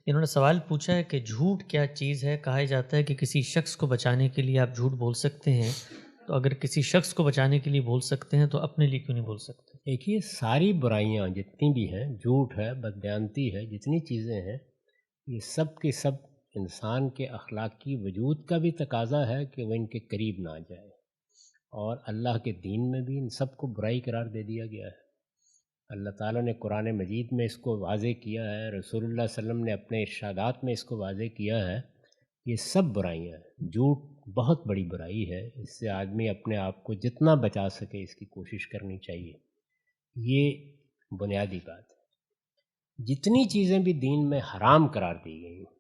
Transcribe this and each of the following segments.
انہوں نے سوال پوچھا ہے کہ جھوٹ کیا چیز ہے؟ کہا جاتا ہے کہ کسی شخص کو بچانے کے لیے آپ جھوٹ بول سکتے ہیں، تو اگر کسی شخص کو بچانے کے لیے بول سکتے ہیں تو اپنے لیے کیوں نہیں بول سکتے؟ دیکھیے، ساری برائیاں جتنی بھی ہیں، جھوٹ ہے، بددیانتی ہے، جتنی چیزیں ہیں، یہ سب کے سب انسان کے اخلاقی وجود کا بھی تقاضا ہے کہ وہ ان کے قریب نہ جائے، اور اللہ کے دین میں بھی ان سب کو برائی قرار دے دیا گیا ہے۔ اللہ تعالیٰ نے قرآن مجید میں اس کو واضح کیا ہے، رسول اللہ صلی اللہ علیہ وسلم نے اپنے ارشادات میں اس کو واضح کیا ہے۔ یہ سب برائیاں ہیں۔ جھوٹ بہت بڑی برائی ہے، اس سے آدمی اپنے آپ کو جتنا بچا سکے اس کی کوشش کرنی چاہیے۔ یہ بنیادی بات ہے۔ جتنی چیزیں بھی دین میں حرام قرار دی گئی ہیں،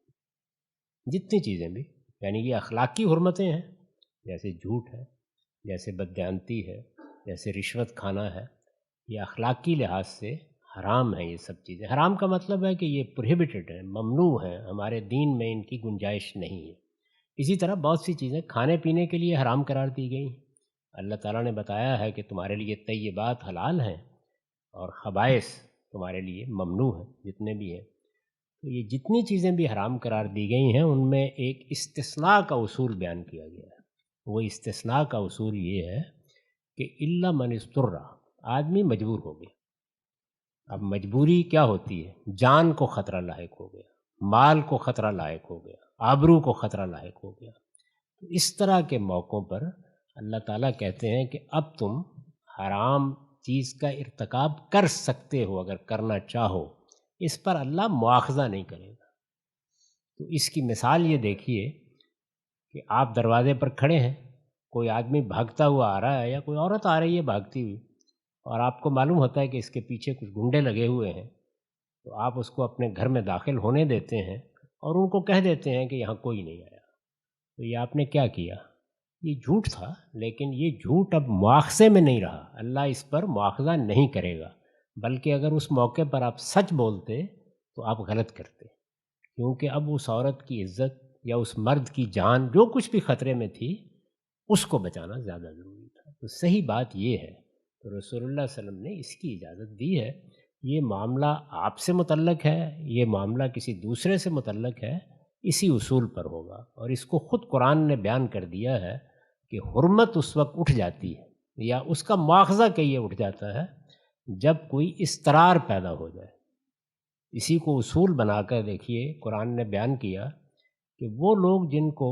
جتنی چیزیں بھی، یعنی یہ اخلاقی حرمتیں ہیں، جیسے جھوٹ ہے، جیسے بددیانتی ہے، جیسے رشوت کھانا ہے، یہ اخلاقی لحاظ سے حرام ہیں۔ یہ سب چیزیں حرام کا مطلب ہے کہ یہ پروہیبٹڈ ہیں، ممنوع ہیں، ہمارے دین میں ان کی گنجائش نہیں ہے۔ اسی طرح بہت سی چیزیں کھانے پینے کے لیے حرام قرار دی گئی ہیں۔ اللہ تعالیٰ نے بتایا ہے کہ تمہارے لیے طیبات حلال ہیں اور خبائث تمہارے لیے ممنوع ہیں، جتنے بھی ہیں۔ تو یہ جتنی چیزیں بھی حرام قرار دی گئی ہیں ان میں ایک استثناء کا اصول بیان کیا گیا ہے۔ وہ استثناء کا اصول یہ ہے کہ الا من اضطر، آدمی مجبور ہو گیا۔ اب مجبوری کیا ہوتی ہے؟ جان کو خطرہ لاحق ہو گیا، مال کو خطرہ لاحق ہو گیا، آبرو کو خطرہ لاحق ہو گیا۔ تو اس طرح کے موقعوں پر اللہ تعالیٰ کہتے ہیں کہ اب تم حرام چیز کا ارتکاب کر سکتے ہو، اگر کرنا چاہو، اس پر اللہ مواخذہ نہیں کرے گا۔ تو اس کی مثال یہ دیکھیے کہ آپ دروازے پر کھڑے ہیں، کوئی آدمی بھاگتا ہوا آ رہا ہے یا کوئی عورت آ رہی ہے بھاگتی ہوئی، اور آپ کو معلوم ہوتا ہے کہ اس کے پیچھے کچھ گنڈے لگے ہوئے ہیں، تو آپ اس کو اپنے گھر میں داخل ہونے دیتے ہیں اور ان کو کہہ دیتے ہیں کہ یہاں کوئی نہیں آیا۔ تو یہ آپ نے کیا کیا؟ یہ جھوٹ تھا، لیکن یہ جھوٹ اب مواخذے میں نہیں رہا۔ اللہ اس پر مواخذہ نہیں کرے گا، بلکہ اگر اس موقع پر آپ سچ بولتے تو آپ غلط کرتے، کیونکہ اب اس عورت کی عزت یا اس مرد کی جان جو کچھ بھی خطرے میں تھی، اس کو بچانا زیادہ ضروری تھا۔ تو صحیح بات یہ ہے، تو رسول اللہ صلی اللہ علیہ وسلم نے اس کی اجازت دی ہے۔ یہ معاملہ آپ سے متعلق ہے، یہ معاملہ کسی دوسرے سے متعلق ہے، اسی اصول پر ہوگا۔ اور اس کو خود قرآن نے بیان کر دیا ہے کہ حرمت اس وقت اٹھ جاتی ہے یا اس کا مواخذہ کہیے اٹھ جاتا ہے جب کوئی اضطرار پیدا ہو جائے۔ اسی کو اصول بنا کر دیکھیے، قرآن نے بیان کیا کہ وہ لوگ جن کو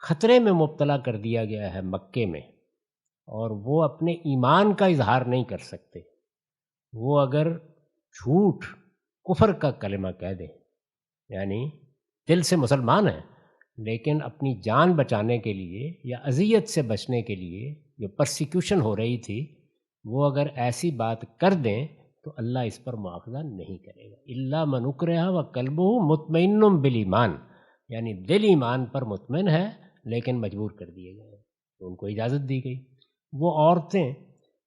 خطرے میں مبتلا کر دیا گیا ہے مکے میں، اور وہ اپنے ایمان کا اظہار نہیں کر سکتے، وہ اگر جھوٹ کفر کا کلمہ کہہ دیں، یعنی دل سے مسلمان ہیں لیکن اپنی جان بچانے کے لیے یا اذیت سے بچنے کے لیے جو پرسیکیوشن ہو رہی تھی، وہ اگر ایسی بات کر دیں تو اللہ اس پر مواخذہ نہیں کرے گا۔ الا من اکرہ وقلبہ مطمئن بالایمان، یعنی دل ایمان پر مطمئن ہے لیکن مجبور کر دیے گئے، تو ان کو اجازت دی گئی۔ وہ عورتیں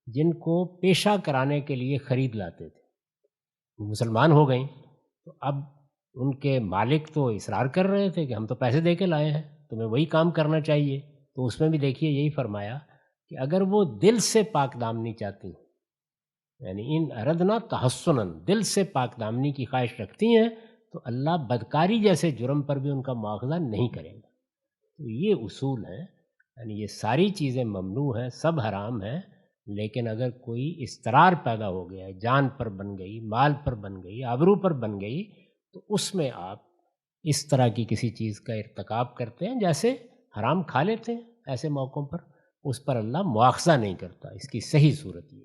جن کو پیشہ کرانے کے لیے خرید لاتے تھے، وہ مسلمان ہو گئیں، تو اب ان کے مالک تو اصرار کر رہے تھے کہ ہم تو پیسے دے کے لائے ہیں، تمہیں وہی کام کرنا چاہیے۔ تو اس میں بھی دیکھیے یہی فرمایا کہ اگر وہ دل سے پاک دامنی چاہتی ہیں، یعنی ان اردنا تحسناً، دل سے پاک دامنی کی خواہش رکھتی ہیں، تو اللہ بدکاری جیسے جرم پر بھی ان کا مواخذہ نہیں کرے گا۔ تو یہ اصول ہے، یعنی یہ ساری چیزیں ممنوع ہیں، سب حرام ہیں، لیکن اگر کوئی اضطرار پیدا ہو گیا، جان پر بن گئی، مال پر بن گئی، آبرو پر بن گئی، تو اس میں آپ اس طرح کی کسی چیز کا ارتکاب کرتے ہیں، جیسے حرام کھا لیتے ہیں، ایسے موقعوں پر اس پر اللہ مواخذہ نہیں کرتا۔ اس کی صحیح صورت یہ ہے۔